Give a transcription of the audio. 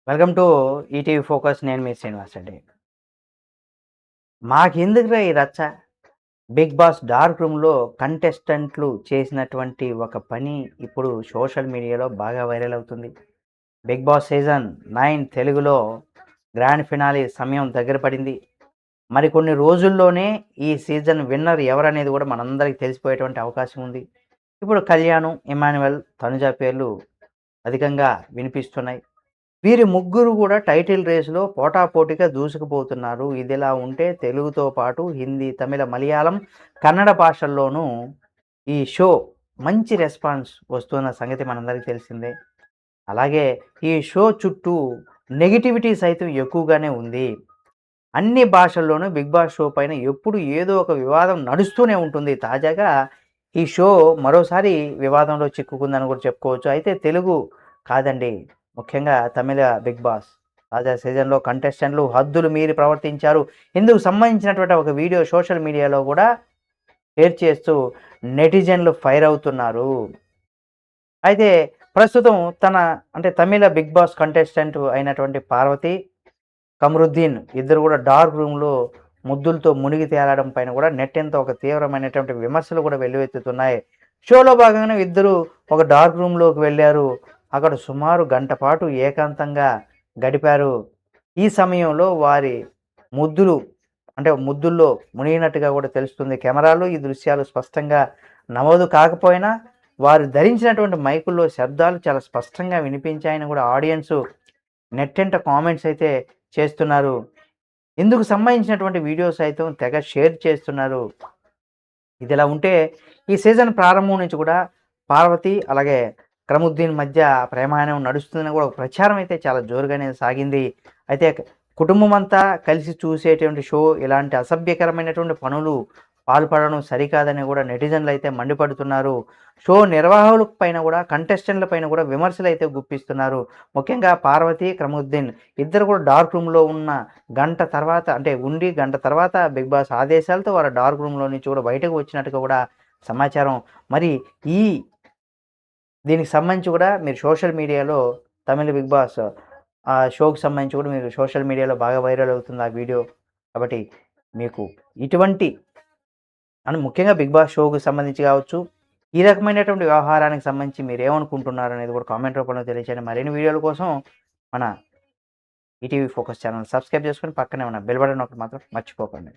Welcome to ETV focus. నేను మీ శ్రీనివాస్ అండి. మాకెందుకురా ఈ రచ్చ? బిగ్ బాస్ డార్క్ రూమ్‌లో కంటెస్టెంట్లు చేసినటువంటి ఒక పని ఇప్పుడు సోషల్ మీడియాలో బాగా వైరల్ అవుతుంది. బిగ్ బాస్ సీజన్ 9 తెలుగులో గ్రాండ్ ఫినాలే సమయం దగ్గర పడింది. మరికొన్ని రోజుల్లోనే ఈ సీజన్ విన్నర్ ఎవరనేది కూడా మనందరికీ తెలిసిపోయేటువంటి అవకాశం ఉంది. ఇప్పుడు కళ్యాణ్, ఇమాన్యుయల్, తనుజ పేర్లు అధికంగా వినిపిస్తున్నాయి. వీరి ముగ్గురు కూడా టైటిల్ రేస్‌లో పోటాపోటీగా దూసుకుపోతున్నారు. ఇదిలా ఉంటే తెలుగుతో పాటు హిందీ, తమిళ, మలయాళం, కన్నడ భాషల్లోనూ ఈ షో మంచి రెస్పాన్స్ వస్తున్న సంగతి మనందరికీ తెలిసిందే. అలాగే ఈ షో చుట్టూ నెగటివిటీ సైతం ఎక్కువగానే ఉంది. అన్ని భాషల్లోనూ బిగ్ బాస్ షో పైన ఎప్పుడు ఏదో ఒక వివాదం నడుస్తూనే ఉంటుంది. తాజాగా ఈ షో మరోసారి వివాదంలో చిక్కుకుందని కూడా చెప్పుకోవచ్చు. అయితే తెలుగు కాదండి. ముఖ్యంగా తమిళ బిగ్ బాస్ తాజా సీజన్‌లో కంటెస్టెంట్లు హద్దులు మీరి ప్రవర్తించారు. ఇందుకు సంబంధించినటువంటి ఒక వీడియో సోషల్ మీడియాలో కూడా షేర్ చేస్తూ నెటిజన్లు ఫైర్ అవుతున్నారు. అయితే ప్రస్తుతం అంటే తమిళ బిగ్ బాస్ కంటెస్టెంట్ అయినటువంటి పార్వతి, కమరుద్దీన్ ఇద్దరు కూడా డార్క్ రూమ్‌లో ముద్దులతో మునిగి తేలడం పైన కూడా నెట్టింత ఒక తీవ్రమైనటువంటి విమర్శలు కూడా వెల్లువెత్తుతున్నాయి. షోలో భాగంగానే ఇద్దరు ఒక డార్క్ రూమ్‌లోకి వెళ్లారు. అక్కడ సుమారు గంట పాటు ఏకాంతంగా గడిపారు. ఈ సమయంలో వారి ముద్దులు ముద్దుల్లో మునిగినట్టుగా కూడా తెలుస్తుంది. కెమెరాలో ఈ దృశ్యాలు స్పష్టంగా నమోదు కాకపోయినా వారు ధరించినటువంటి మైకుల్లో శబ్దాలు చాలా స్పష్టంగా వినిపించాయని కూడా ఆడియన్స్ నెట్టింట కామెంట్స్ అయితే చేస్తున్నారు. ఇందుకు సంబంధించినటువంటి వీడియోస్ సైతం తెగ షేర్ చేస్తున్నారు. ఇదిలా ఉంటే ఈ సీజన్ ప్రారంభం నుంచి కూడా పార్వతి అలాగే కమరుద్దీన్ మధ్య ప్రేమాయణం నడుస్తుందని కూడా ఒక ప్రచారం అయితే చాలా జోరుగానే సాగింది. అయితే కుటుంబమంతా కలిసి చూసేటువంటి షో ఇలాంటి అసభ్యకరమైనటువంటి పనులు పాల్పడడం సరికాదని కూడా నెటిజన్లు అయితే మండిపడుతున్నారు. షో నిర్వాహకుల పైన కూడా కంటెస్టెంట్ల పైన కూడా విమర్శలు అయితే గుప్పిస్తున్నారు. ముఖ్యంగా పార్వతి, కమరుద్దీన్ ఇద్దరు కూడా డార్క్ రూమ్‌లో ఉన్న గంట తర్వాత బిగ్ బాస్ ఆదేశాలతో వారు డార్క్ రూమ్‌లో నుంచి కూడా బయటకు వచ్చినట్టుగా కూడా సమాచారం. మరి ఈ దీనికి సంబంధించి కూడా మీరు సోషల్ మీడియాలో తమిళ బిగ్ బాస్ షోకి సంబంధించి కూడా మీరు సోషల్ మీడియాలో బాగా వైరల్ అవుతుంది ఆ వీడియో. కాబట్టి మీకు ఇటువంటి ముఖ్యంగా బిగ్ బాస్ షోకి సంబంధించి కావచ్చు, ఈ రకమైనటువంటి వ్యవహారానికి సంబంధించి మీరేమనుకుంటున్నారనేది కూడా కామెంట్ రూపంలో తెలియచేయండి. మరిన్ని వీడియోల కోసం మన ఈటీవీ ఫోకస్ ఛానల్ సబ్స్క్రైబ్ చేసుకొని పక్కనే ఉన్న బెల్ బటన్ నొక్కడం మాత్రం మర్చిపోకండి.